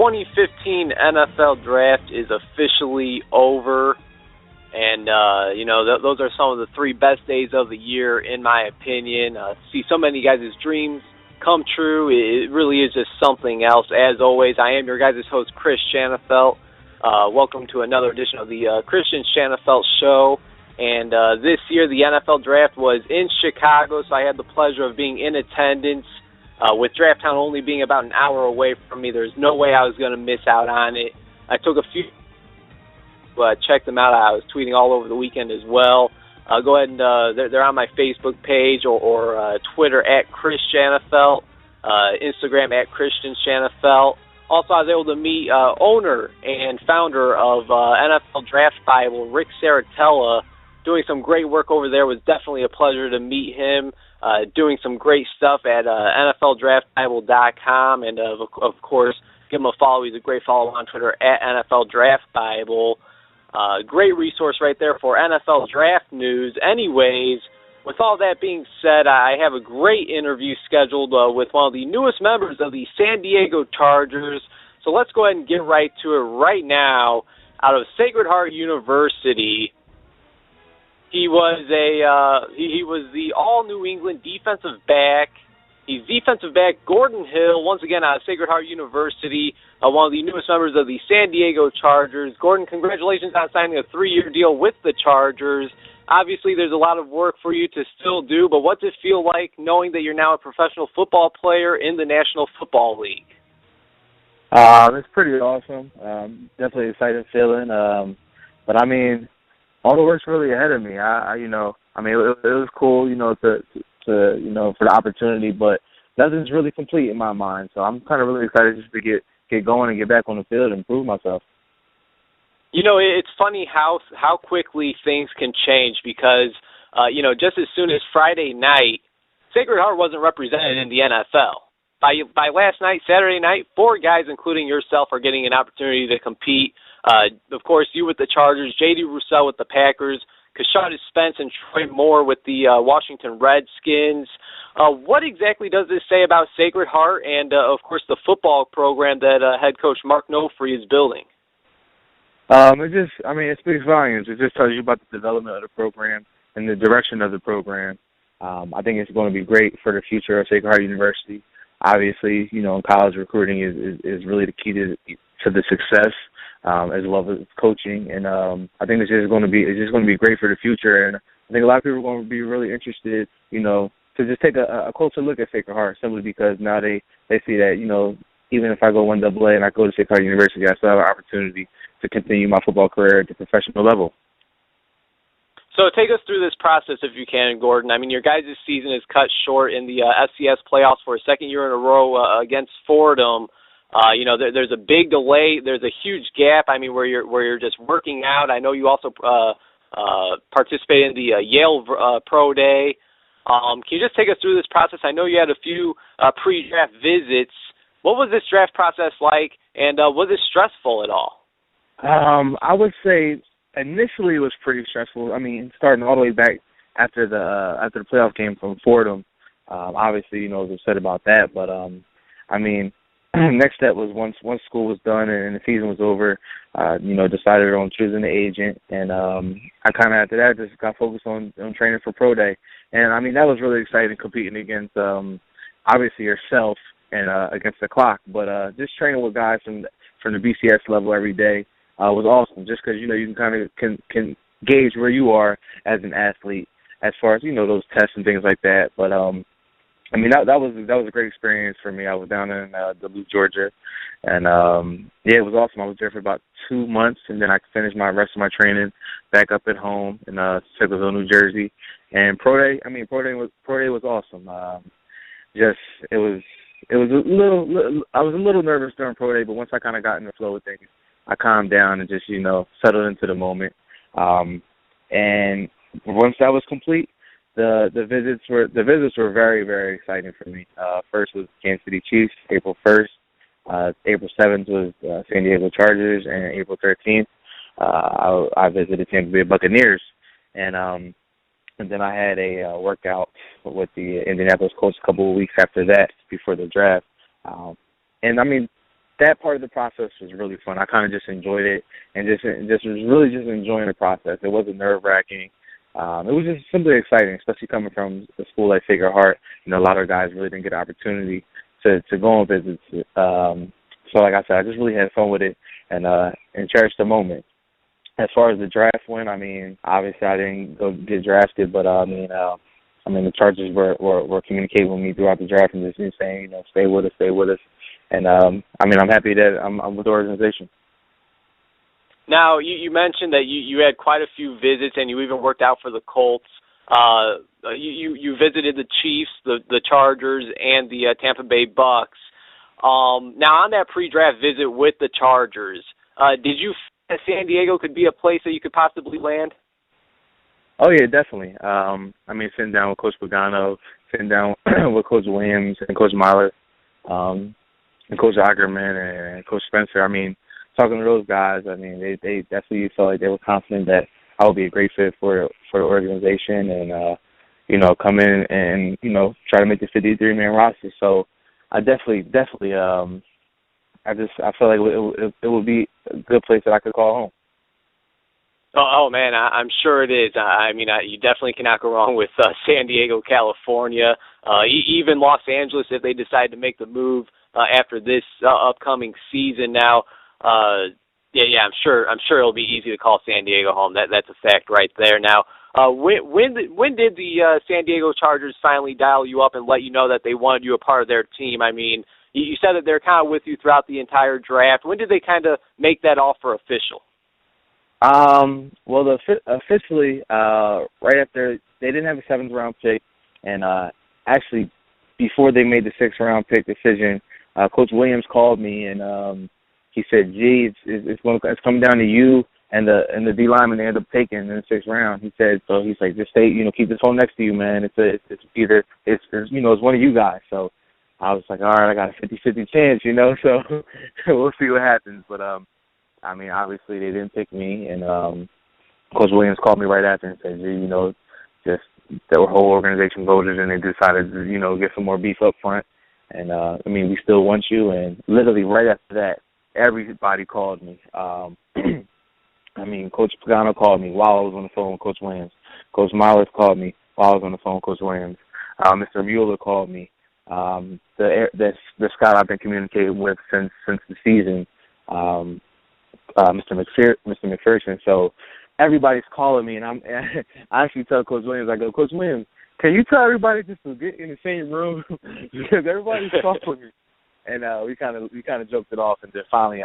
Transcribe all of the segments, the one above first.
2015 NFL Draft is officially over, and those are some of the three best days of the year, in my opinion. See so many guys' dreams come true. It really is just something else. As always, I am your guys' host, Chris Shanafelt. Welcome to another edition of the Christian Shanafelt Show. And this year, the NFL Draft was in Chicago, so I had the pleasure of being in attendance. With Draft Town only being about an hour away from me, there's no way I was going to miss out on it. I took a few, check them out. I was tweeting all over the weekend as well. Go ahead and they're on my Facebook page or Twitter at Chris Shanafelt, Instagram at Christian Shanafelt. Also, I was able to meet owner and founder of NFL Draft Bible, Rick Saratella, doing some great work over there. It was definitely a pleasure to meet him. Doing some great stuff at NFLDraftBible.com, and of course, give him a follow. He's a great follow on Twitter at NFL Draft Bible. Great resource right there for NFL draft news. Anyways, with all that being said, I have a great interview scheduled with one of the newest members of the San Diego Chargers. So let's go ahead and get right to it right now. Out of Sacred Heart University, he was the All New England defensive back. He's defensive back Gordon Hill, once again out of Sacred Heart University, one of the newest members of the San Diego Chargers. Gordon, congratulations on signing a 3-year deal with the Chargers. Obviously, there's a lot of work for you to still do, but what's it feel like knowing that you're now a professional football player in the National Football League? It's pretty awesome. Definitely an exciting feeling. But I mean, all the work's really ahead of me. It was cool, for the opportunity, but nothing's really complete in my mind. So I'm kind of really excited just to get going and get back on the field and prove myself. It's funny how quickly things can change because, just as soon as Friday night, Sacred Heart wasn't represented in the NFL. By last night, Saturday night, 4 guys, including yourself, are getting an opportunity to compete. Of course, you with the Chargers, J.D. Roussel with the Packers, Kashada Spence and Troy Moore with the Washington Redskins. What exactly does this say about Sacred Heart and, of course, the football program that head coach Mark Nofri is building? It speaks volumes. It just tells you about the development of the program and the direction of the program. I think it's going to be great for the future of Sacred Heart University. Obviously, college recruiting is really the key to the success, as well as coaching. And I think it's just going to be great for the future. And I think a lot of people are going to be really interested, to just take a closer look at Sacred Heart, simply because now they see that, even if I go 1AA and I go to Sacred Heart University, I still have an opportunity to continue my football career at the professional level. So take us through this process if you can, Gordon. I mean, your guys' season is cut short in the FCS playoffs for a second year in a row against Fordham. There's a big delay. There's a huge gap. I mean, where you're just working out. I know you also participated in the Yale Pro Day. Can you just take us through this process? I know you had a few pre-draft visits. What was this draft process like, and was it stressful at all? I would say initially it was pretty stressful. I mean, starting all the way back after the playoff game from Fordham. Obviously, I was upset about that, but next step was once school was done and the season was over, decided on choosing the agent, and I kind of after that just got focused on training for Pro Day, and that was really exciting, competing against obviously yourself and against the clock, but just training with guys from the BCS level every day was awesome, just because you can kind of can gauge where you are as an athlete as far as those tests and things like that, but that was a great experience for me. I was down in Duluth, Georgia, and it was awesome. I was there for about 2 months, and then I finished my rest of my training back up at home in Sicklerville, New Jersey. And Pro Day was awesome. It was a little. I was a little nervous during Pro Day, but once I kind of got in the flow of things, I calmed down and just settled into the moment. And once that was complete, the visits were very, very exciting for me. First was Kansas City Chiefs, April 1st. April 7th was San Diego Chargers, and April 13th I visited Tampa Bay Buccaneers, and then I had a workout with the Indianapolis Colts a couple of weeks after that, before the draft. that part of the process was really fun. I kind of just enjoyed it and just was really just enjoying the process. It wasn't nerve-wracking. It was just simply exciting, especially coming from a school like Sacred Heart. You know, a lot of guys really didn't get an opportunity to go on visits. So like I said, I just really had fun with it and cherished the moment. As far as the draft went, I mean, obviously I didn't go get drafted, but I mean, the Chargers were communicating with me throughout the draft and just saying, you know, stay with us. And, I mean, I'm happy that I'm with the organization. Now, you mentioned that you had quite a few visits and you even worked out for the Colts. You visited the Chiefs, the Chargers, and the Tampa Bay Bucks. Now, on that pre-draft visit with the Chargers, did you feel that San Diego could be a place that you could possibly land? Oh, yeah, definitely. I mean, sitting down with Coach Pagano, sitting down with Coach Williams and Coach Mahler, and Coach Ackerman and Coach Spencer. I mean, talking to those guys, I mean, they definitely felt like they were confident that I would be a great fit for the organization and, you know, come in and, you know, try to make the 53-man roster. So I definitely, I feel like it would be a good place that I could call home. Oh man, I'm sure it is. I mean, you definitely cannot go wrong with San Diego, California, even Los Angeles if they decide to make the move after this upcoming season. Now, yeah, I'm sure it'll be easy to call San Diego home. That's a fact right there. Now, when did the San Diego Chargers finally dial you up and let you know that they wanted you a part of their team? I mean, you said that they're kind of with you throughout the entire draft. When did they kind of make that offer official? Well, officially, right after they didn't have a 7th round pick, and actually before they made the 6th round pick decision, Coach Williams called me and he said, "Gee, it's coming down to you and the D lineman they ended up taking in the 6th round." He said, so he's like, just stay, you know, keep this phone next to you, man. It's either you know, it's one of you guys. So I was like, all right, I got a 50-50 chance, you know. So we'll see what happens, but I mean, obviously they didn't pick me, and Coach Williams called me right after and said, "Gee, you know, just the whole organization voted and they decided to, you know, get some more beef up front. And, I mean, we still want you." And literally right after that, everybody called me. I mean, Coach Pagano called me while I was on the phone with Coach Williams. Coach Miles called me while I was on the phone with Coach Williams. Mr. Mueller called me. The Scott I've been communicating with since the season, Mr. McPherson. So everybody's calling me, and I actually tell Coach Williams, I go, "Coach Williams, can you tell everybody just to get in the same room because everybody's calling me?" And we kind of joked it off, and then finally,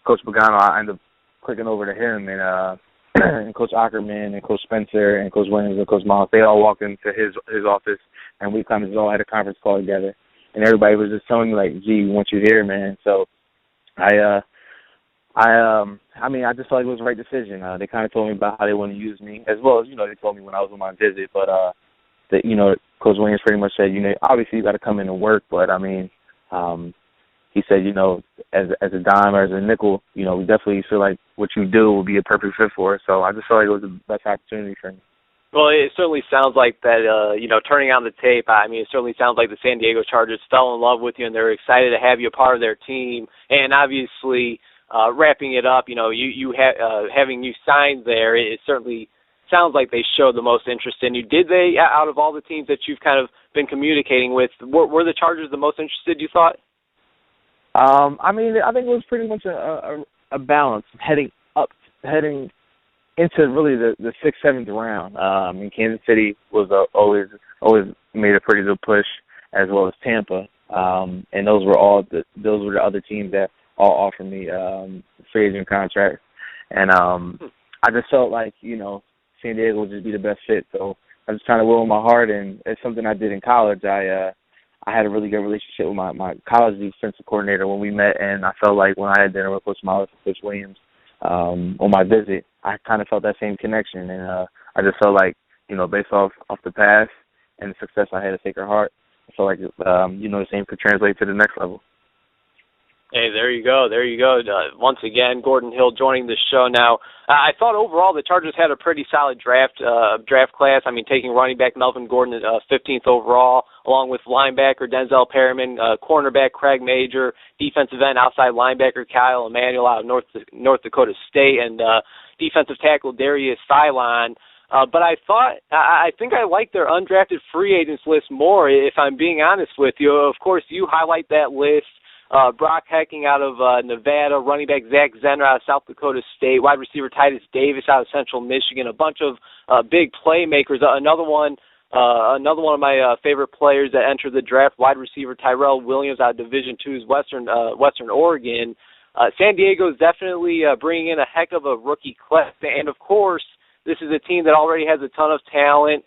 Coach Pagano, I ended up clicking over to him, and and Coach Ackerman and Coach Spencer and Coach Williams and Coach Miles, they all walked into his office, and we kind of just all had a conference call together, and everybody was just telling me like, "Gee, we want you here, man." So I mean, I just felt like it was the right decision. They kind of told me about how they want to use me, as well as, you know, they told me when I was on my visit. But, you know, Coach Williams pretty much said, you know, obviously you got to come in and work. But, I mean, he said, you know, as a dime or as a nickel, you know, we definitely feel like what you do will be a perfect fit for us. So I just felt like it was the best opportunity for me. Well, it certainly sounds like that, you know, turning on the tape, I mean, it certainly sounds like the San Diego Chargers fell in love with you and they're excited to have you a part of their team. And obviously, wrapping it up, you know, having you signed there, it certainly sounds like they showed the most interest in you. Did they, out of all the teams that you've kind of been communicating with, were the Chargers the most interested, you thought? I mean, I think it was pretty much a balance heading into really the 6th, 7th round. I mean, Kansas City was always made a pretty good push, as well as Tampa, and those were the other teams that all offered me free agent contracts. And I just felt like, you know, San Diego would just be the best fit. So I was trying to will in my heart, and it's something I did in college. I had a really good relationship with my college defensive coordinator when we met, and I felt like when I had dinner with Coach Miles and Coach Williams on my visit, I kind of felt that same connection. And I just felt like, you know, based off the past and the success I had at Sacred Heart, I felt like, you know, the same could translate to the next level. Hey, there you go. There you go. Once again, Gordon Hill joining the show now. I thought overall the Chargers had a pretty solid draft class. I mean, taking running back Melvin Gordon at 15th overall, along with linebacker Denzel Perriman, cornerback Craig Major, defensive end outside linebacker Kyle Emanuel out of North Dakota State, and defensive tackle Darius Philon. But I think I like their undrafted free agents list more, if I'm being honest with you. Of course, you highlight that list. Brock Hecking out of Nevada, running back Zach Zenner out of South Dakota State, wide receiver Titus Davis out of Central Michigan, a bunch of big playmakers. Another one of my favorite players that entered the draft, wide receiver Tyrell Williams out of Division II's Western Oregon. San Diego is definitely bringing in a heck of a rookie class, and of course, this is a team that already has a ton of talent.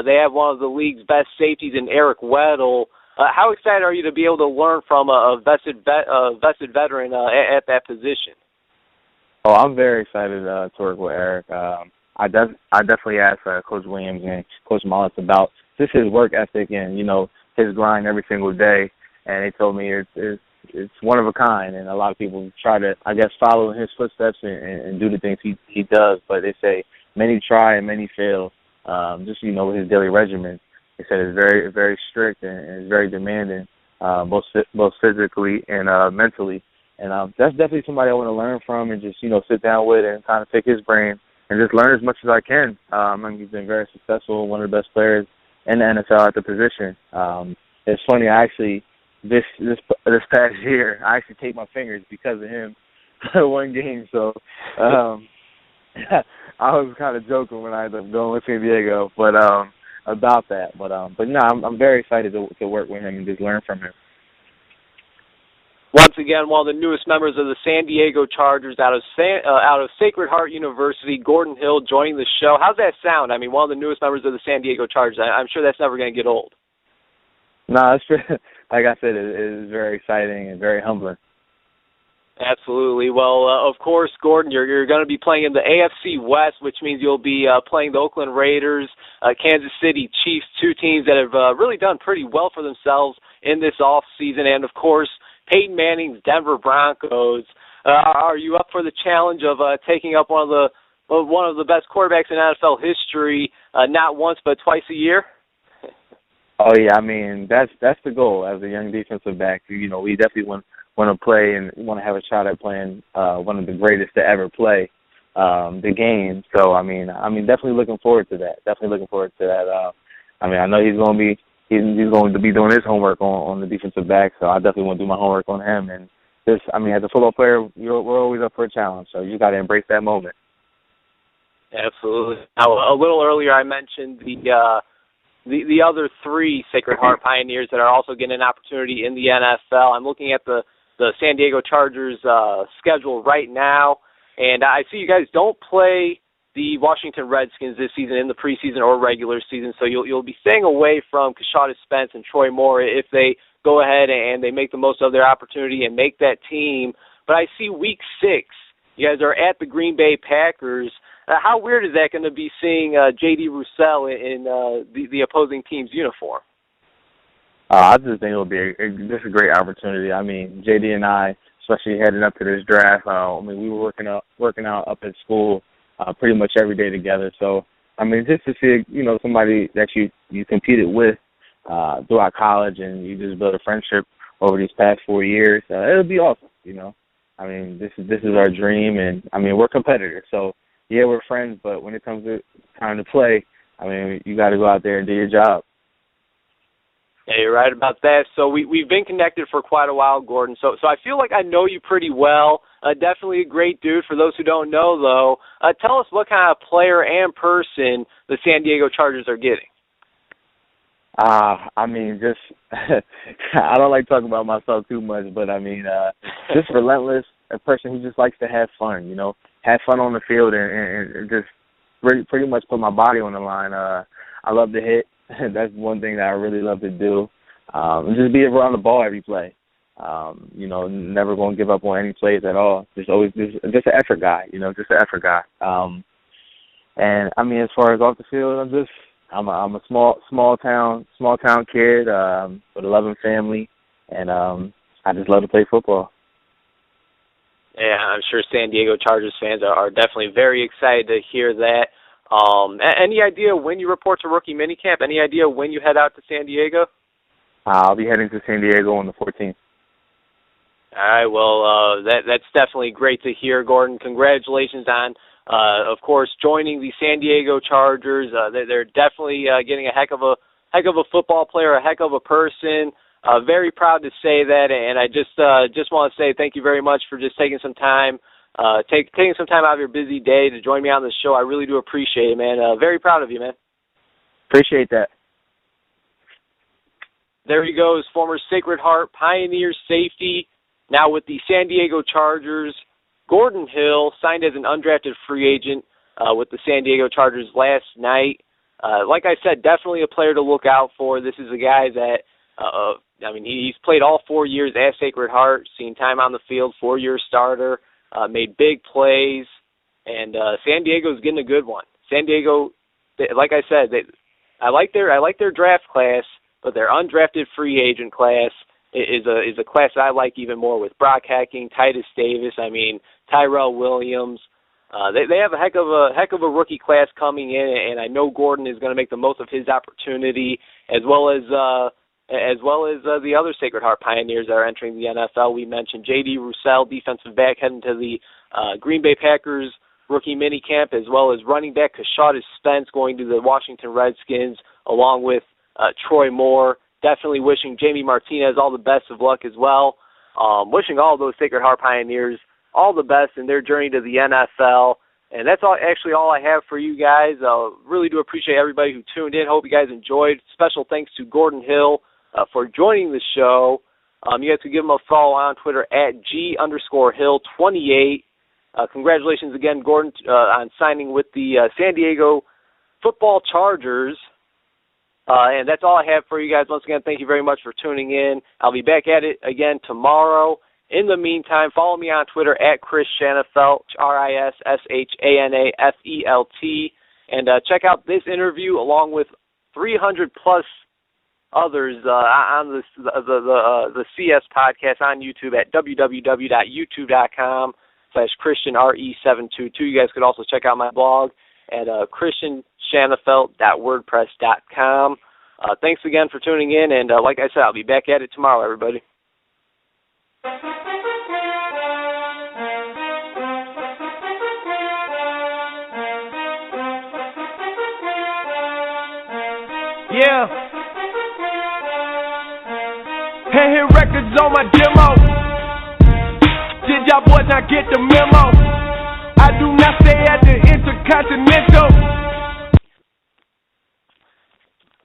They have one of the league's best safeties in Eric Weddle. How excited are you to be able to learn from a vested veteran at that position? Oh, I'm very excited to work with Eric. I definitely asked Coach Williams and Coach Mullins about just his work ethic and, his grind every single day. And they told me it's one of a kind, and a lot of people try to, I guess, follow in his footsteps and do the things he does. But they say many try and many fail, just, with his daily regimen. They said it's very, very strict and it's very demanding, both physically and mentally. And that's definitely somebody I want to learn from and just, sit down with and kind of pick his brain and just learn as much as I can. He's been very successful, one of the best players in the NFL at the position. It's funny, I actually, this past year, I actually taped my fingers because of him one game. So I was kind of joking when I ended up going with San Diego, but about that. But no, I'm very excited to work with him and just learn from him. Once again, one of the newest members of the San Diego Chargers out of Sacred Heart University, Gordon Hill, joining the show. How's that sound? I mean, one of the newest members of the San Diego Chargers. I'm sure that's never going to get old. No, it's true. Like I said, it is very exciting and very humbling. Absolutely. Well, of course, Gordon, you're going to be playing in the AFC West, which means you'll be playing the Oakland Raiders, Kansas City Chiefs, two teams that have really done pretty well for themselves in this offseason, and, of course, Peyton Manning's Denver Broncos. Are you up for the challenge of taking up one of the best quarterbacks in NFL history, not once but twice a year? Oh yeah, I mean that's the goal as a young defensive back. We definitely want to play and want to have a shot at playing one of the greatest to ever play the game. So I mean definitely looking forward to that. I know he's going to be doing his homework on the defensive back. So I definitely want to do my homework on him. And as a football player, we're always up for a challenge. So you got to embrace that moment. Absolutely. Now, a little earlier I mentioned the other three Sacred Heart Pioneers that are also getting an opportunity in the NFL. I'm looking at the San Diego Chargers schedule right now, and I see you guys don't play the Washington Redskins this season in the preseason or regular season, so you'll be staying away from Keshada Spence and Troy Moore if they go ahead and they make the most of their opportunity and make that team. But I see Week 6, you guys are at the Green Bay Packers. How weird is that going to be seeing J.D. Roussel in the opposing team's uniform? I just think it'll be just a great opportunity. I mean, J.D. and I, especially heading up to this draft, we were working out up at school pretty much every day together. So, I mean, just to see, somebody that you competed with throughout college and you just build a friendship over these past 4 years, it'll be awesome, I mean, this is our dream, and, I mean, we're competitors. So, yeah, we're friends, but when it comes to time to play, I mean, you got to go out there and do your job. Yeah, you're right about that. So we've been connected for quite a while, Gordon. So I feel like I know you pretty well. Definitely a great dude. For those who don't know, though, tell us what kind of player and person the San Diego Chargers are getting. I mean, just I don't like talking about myself too much, but I mean, just relentless, a person who just likes to have fun, have fun on the field and just pretty much put my body on the line. I love to hit. That's one thing that I really love to do. And just be around the ball every play. Never going to give up on any plays at all. Just an effort guy, just an effort guy. And I mean, as far as off the field, I'm a small town kid with a loving family, and I just love to play football. Yeah, I'm sure San Diego Chargers fans are definitely very excited to hear that. Any idea when you report to rookie minicamp? Any idea when you head out to San Diego? I'll be heading to San Diego on the 14th. All right, well, that's definitely great to hear, Gordon. Congratulations on, of course, joining the San Diego Chargers. They're definitely getting a heck of a football player, a heck of a person. Very proud to say that, and I just want to say thank you very much for just taking some time, taking some time out of your busy day to join me on the show. I really do appreciate it, man. Very proud of you, man. Appreciate that. There he goes, former Sacred Heart Pioneer safety, now with the San Diego Chargers. Gordon Hill signed as an undrafted free agent with the San Diego Chargers last night. Like I said, definitely a player to look out for. This is a guy that, he's played all 4 years at Sacred Heart, seen time on the field, 4-year starter, made big plays, and San Diego's getting a good one. San Diego, like I said, I like their draft class, but their undrafted free agent class is a class that I like even more, with Brock Hacking, Titus Davis, Tyrell Williams. They have a heck of a rookie class coming in, and I know Gordon is going to make the most of his opportunity, as well as the other Sacred Heart Pioneers that are entering the NFL. We mentioned J.D. Roussel, defensive back, heading to the Green Bay Packers rookie minicamp, as well as running back Kashadis Spence going to the Washington Redskins, along with Troy Moore. Definitely wishing Jamie Martinez all the best of luck as well. Wishing all those Sacred Heart Pioneers all the best in their journey to the NFL. And that's all I have for you guys. Really do appreciate everybody who tuned in. Hope you guys enjoyed. Special thanks to Gordon Hill for joining the show. You guys can give him a follow on Twitter at G_Hill28. Congratulations again, Gordon, on signing with the San Diego Football Chargers. And that's all I have for you guys. Once again, thank you very much for tuning in. I'll be back at it again tomorrow. In the meantime, follow me on Twitter at Chris Shanafelt, RISSHANAFELT, and check out this interview along with 300-plus others on the CS podcast on YouTube at www.youtube.com/ChristianRE722. You guys could also check out my blog at ChristianShanafelt.wordpress.com. Thanks again for tuning in, and like I said, I'll be back at it tomorrow, everybody. Yeah. Hit records on my demo. Did y'all boys not get the memo? I do not stay at the end.